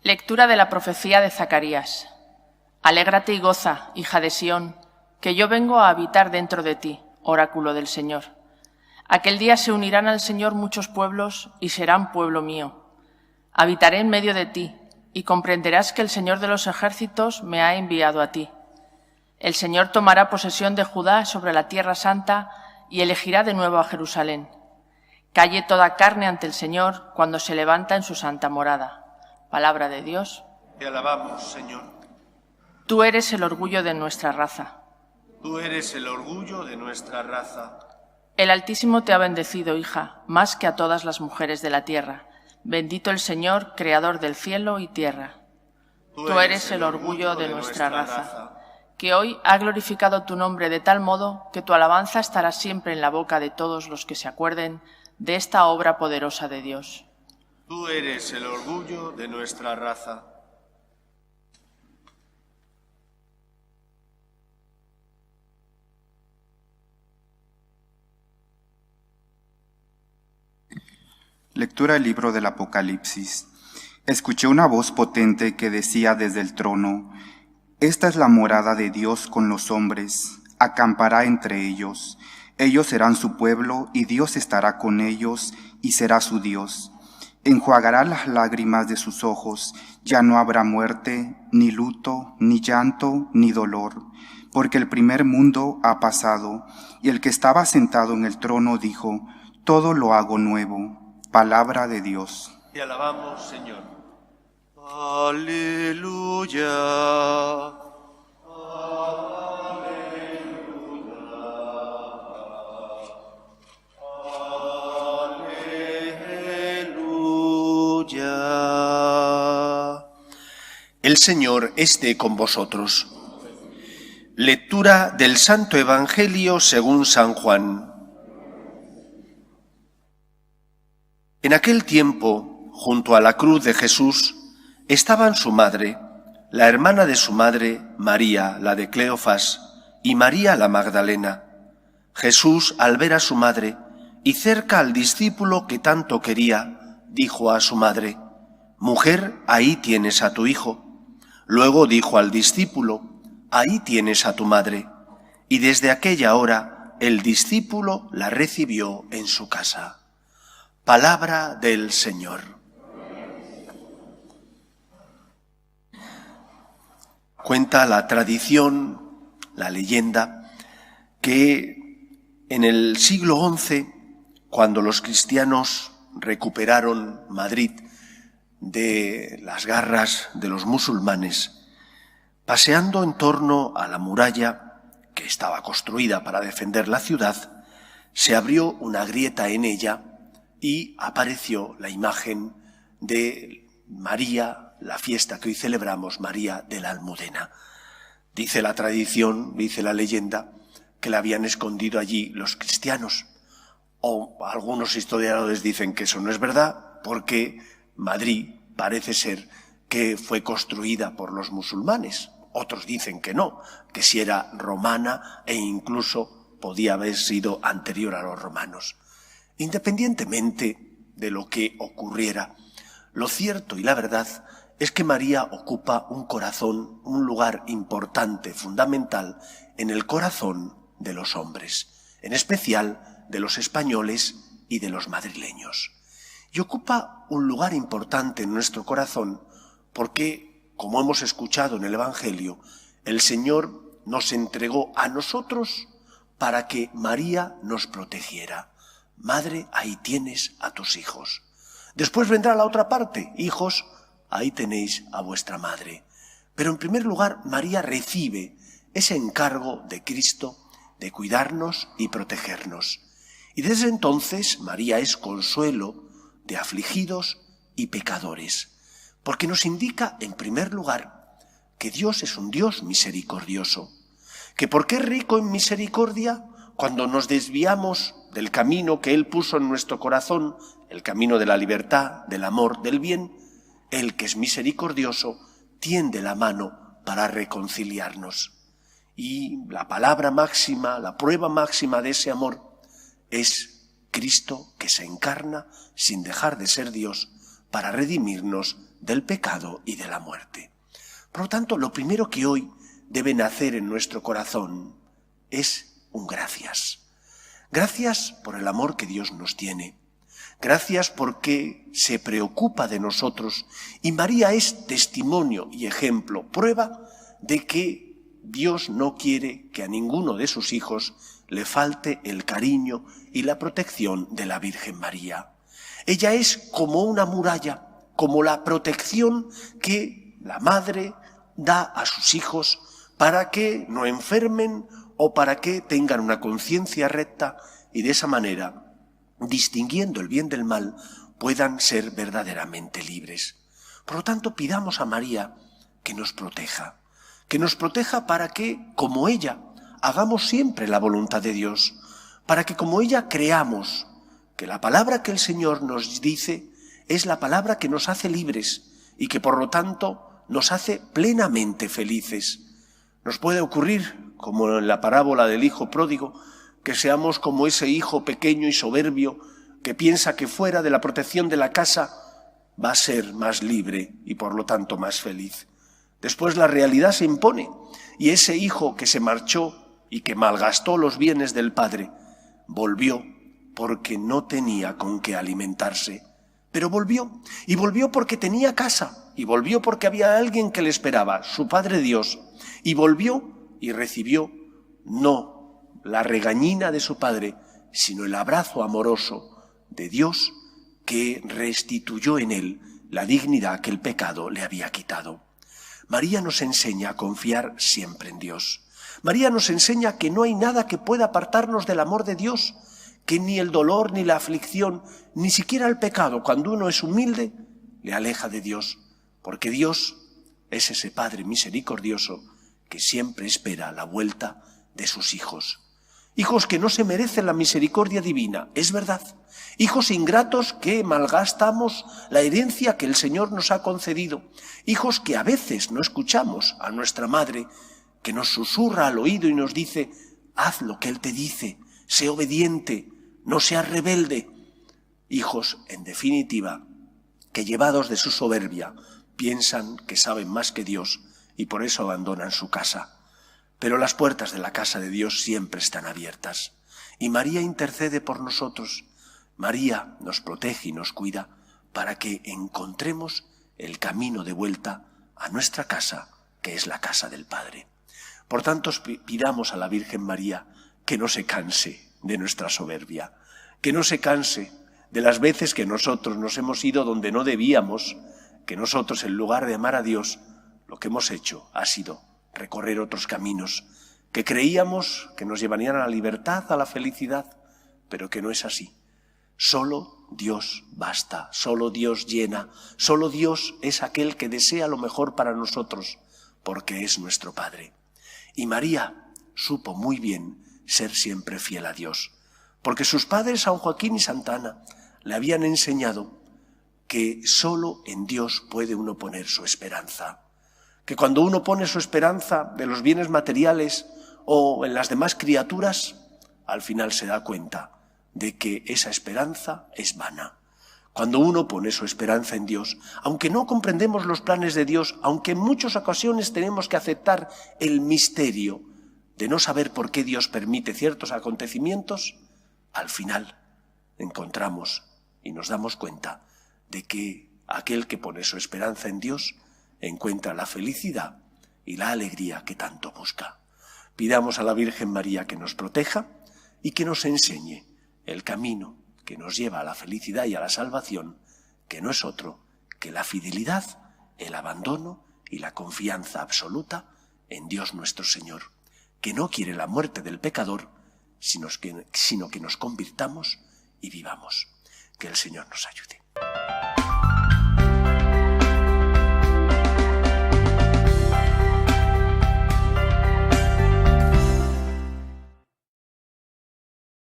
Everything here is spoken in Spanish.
Lectura de la profecía de Zacarías. Alégrate y goza, hija de Sión, que yo vengo a habitar dentro de ti, oráculo del Señor. Aquel día se unirán al Señor muchos pueblos y serán pueblo mío. Habitaré en medio de ti, y comprenderás que el Señor de los ejércitos me ha enviado a ti. El Señor tomará posesión de Judá sobre la tierra santa y elegirá de nuevo a Jerusalén. Calle toda carne ante el Señor cuando se levanta en su santa morada. Palabra de Dios. Te alabamos, Señor. Tú eres el orgullo de nuestra raza. Tú eres el orgullo de nuestra raza. El Altísimo te ha bendecido, hija, más que a todas las mujeres de la tierra. Bendito el Señor, creador del cielo y tierra. Tú eres el orgullo de nuestra raza, que hoy ha glorificado tu nombre de tal modo que tu alabanza estará siempre en la boca de todos los que se acuerden de esta obra poderosa de Dios. Tú eres el orgullo de nuestra raza. Lectura del libro del Apocalipsis. Escuché una voz potente que decía desde el trono: Esta es la morada de Dios con los hombres, acampará entre ellos. Ellos serán su pueblo y Dios estará con ellos y será su Dios. Enjuagará las lágrimas de sus ojos, ya no habrá muerte, ni luto, ni llanto, ni dolor, porque el primer mundo ha pasado. Y el que estaba sentado en el trono dijo: Todo lo hago nuevo. Palabra de Dios. Te alabamos, Señor. Aleluya. Aleluya. El Señor esté con vosotros. Lectura del Santo Evangelio según San Juan. En aquel tiempo, junto a la cruz de Jesús, estaban su madre, la hermana de su madre, María, la de Cleofas, y María la Magdalena. Jesús, al ver a su madre y cerca al discípulo que tanto quería, dijo a su madre: Mujer, ahí tienes a tu hijo. Luego dijo al discípulo: Ahí tienes a tu madre. Y desde aquella hora el discípulo la recibió en su casa. Palabra del Señor. Cuenta la tradición, la leyenda, que en el siglo XI, cuando los cristianos recuperaron Madrid de las garras de los musulmanes, paseando en torno a la muralla que estaba construida para defender la ciudad, se abrió una grieta en ella y apareció la imagen de María, la fiesta que hoy celebramos, María de la Almudena. Dice la tradición, dice la leyenda, que la habían escondido allí los cristianos. O algunos historiadores dicen que eso no es verdad, porque Madrid parece ser que fue construida por los musulmanes. Otros dicen que no, que si era romana e incluso podía haber sido anterior a los romanos. Independientemente de lo que ocurriera, lo cierto y la verdad es que María ocupa un corazón, un lugar importante, fundamental, en el corazón de los hombres, en especial de los españoles y de los madrileños. Y ocupa un lugar importante en nuestro corazón porque, como hemos escuchado en el Evangelio, el Señor nos entregó a nosotros para que María nos protegiera. Madre, ahí tienes a tus hijos. Después vendrá la otra parte: hijos, ahí tenéis a vuestra madre. Pero en primer lugar, María recibe ese encargo de Cristo de cuidarnos y protegernos. Y desde entonces María es consuelo de afligidos y pecadores, porque nos indica, en primer lugar, que Dios es un Dios misericordioso, que porque es rico en misericordia, cuando nos desviamos del camino que Él puso en nuestro corazón, el camino de la libertad, del amor, del bien, Él, que es misericordioso, tiende la mano para reconciliarnos. Y la palabra máxima, la prueba máxima de ese amor es Cristo, que se encarna sin dejar de ser Dios para redimirnos del pecado y de la muerte. Por lo tanto, lo primero que hoy debe nacer en nuestro corazón es un gracias. Gracias por el amor que Dios nos tiene. Gracias porque se preocupa de nosotros. Y María es testimonio y ejemplo, prueba de que Dios no quiere que a ninguno de sus hijos le falte el cariño y la protección de la Virgen María. Ella es como una muralla, como la protección que la madre da a sus hijos para que no enfermen o para que tengan una conciencia recta y de esa manera, distinguiendo el bien del mal, puedan ser verdaderamente libres. Por lo tanto, pidamos a María que nos proteja para que, como ella, hagamos siempre la voluntad de Dios, para que como ella creamos que la palabra que el Señor nos dice es la palabra que nos hace libres y que por lo tanto nos hace plenamente felices. Nos puede ocurrir, como en la parábola del hijo pródigo, que seamos como ese hijo pequeño y soberbio que piensa que fuera de la protección de la casa va a ser más libre y por lo tanto más feliz. Después la realidad se impone y ese hijo que se marchó y que malgastó los bienes del padre, volvió porque no tenía con qué alimentarse. Pero volvió, y volvió porque tenía casa, y volvió porque había alguien que le esperaba, su Padre Dios, y volvió y recibió no la regañina de su padre, sino el abrazo amoroso de Dios que restituyó en él la dignidad que el pecado le había quitado. María nos enseña a confiar siempre en Dios. María nos enseña que no hay nada que pueda apartarnos del amor de Dios, que ni el dolor, ni la aflicción, ni siquiera el pecado, cuando uno es humilde, le aleja de Dios, porque Dios es ese Padre misericordioso que siempre espera la vuelta de sus hijos. Hijos que no se merecen la misericordia divina, es verdad. Hijos ingratos que malgastamos la herencia que el Señor nos ha concedido. Hijos que a veces no escuchamos a nuestra madre, que nos susurra al oído y nos dice, haz lo que Él te dice, sé obediente, no seas rebelde. Hijos, en definitiva, que llevados de su soberbia, piensan que saben más que Dios y por eso abandonan su casa. Pero las puertas de la casa de Dios siempre están abiertas. Y María intercede por nosotros. María nos protege y nos cuida para que encontremos el camino de vuelta a nuestra casa, que es la casa del Padre. Por tanto, pidamos a la Virgen María que no se canse de nuestra soberbia, que no se canse de las veces que nosotros nos hemos ido donde no debíamos, que nosotros, en lugar de amar a Dios, lo que hemos hecho ha sido recorrer otros caminos que creíamos que nos llevarían a la libertad, a la felicidad, pero que no es así. Solo Dios basta, solo Dios llena, solo Dios es aquel que desea lo mejor para nosotros, porque es nuestro Padre. Y María supo muy bien ser siempre fiel a Dios, porque sus padres, San Joaquín y Santa Ana, le habían enseñado que solo en Dios puede uno poner su esperanza. Que cuando uno pone su esperanza de los bienes materiales o en las demás criaturas, al final se da cuenta de que esa esperanza es vana. Cuando uno pone su esperanza en Dios, aunque no comprendemos los planes de Dios, aunque en muchas ocasiones tenemos que aceptar el misterio de no saber por qué Dios permite ciertos acontecimientos, al final encontramos y nos damos cuenta de que aquel que pone su esperanza en Dios encuentra la felicidad y la alegría que tanto busca. Pidamos a la Virgen María que nos proteja y que nos enseñe el camino que nos lleva a la felicidad y a la salvación, que no es otro que la fidelidad, el abandono y la confianza absoluta en Dios nuestro Señor, que no quiere la muerte del pecador, sino que nos convirtamos y vivamos. Que el Señor nos ayude.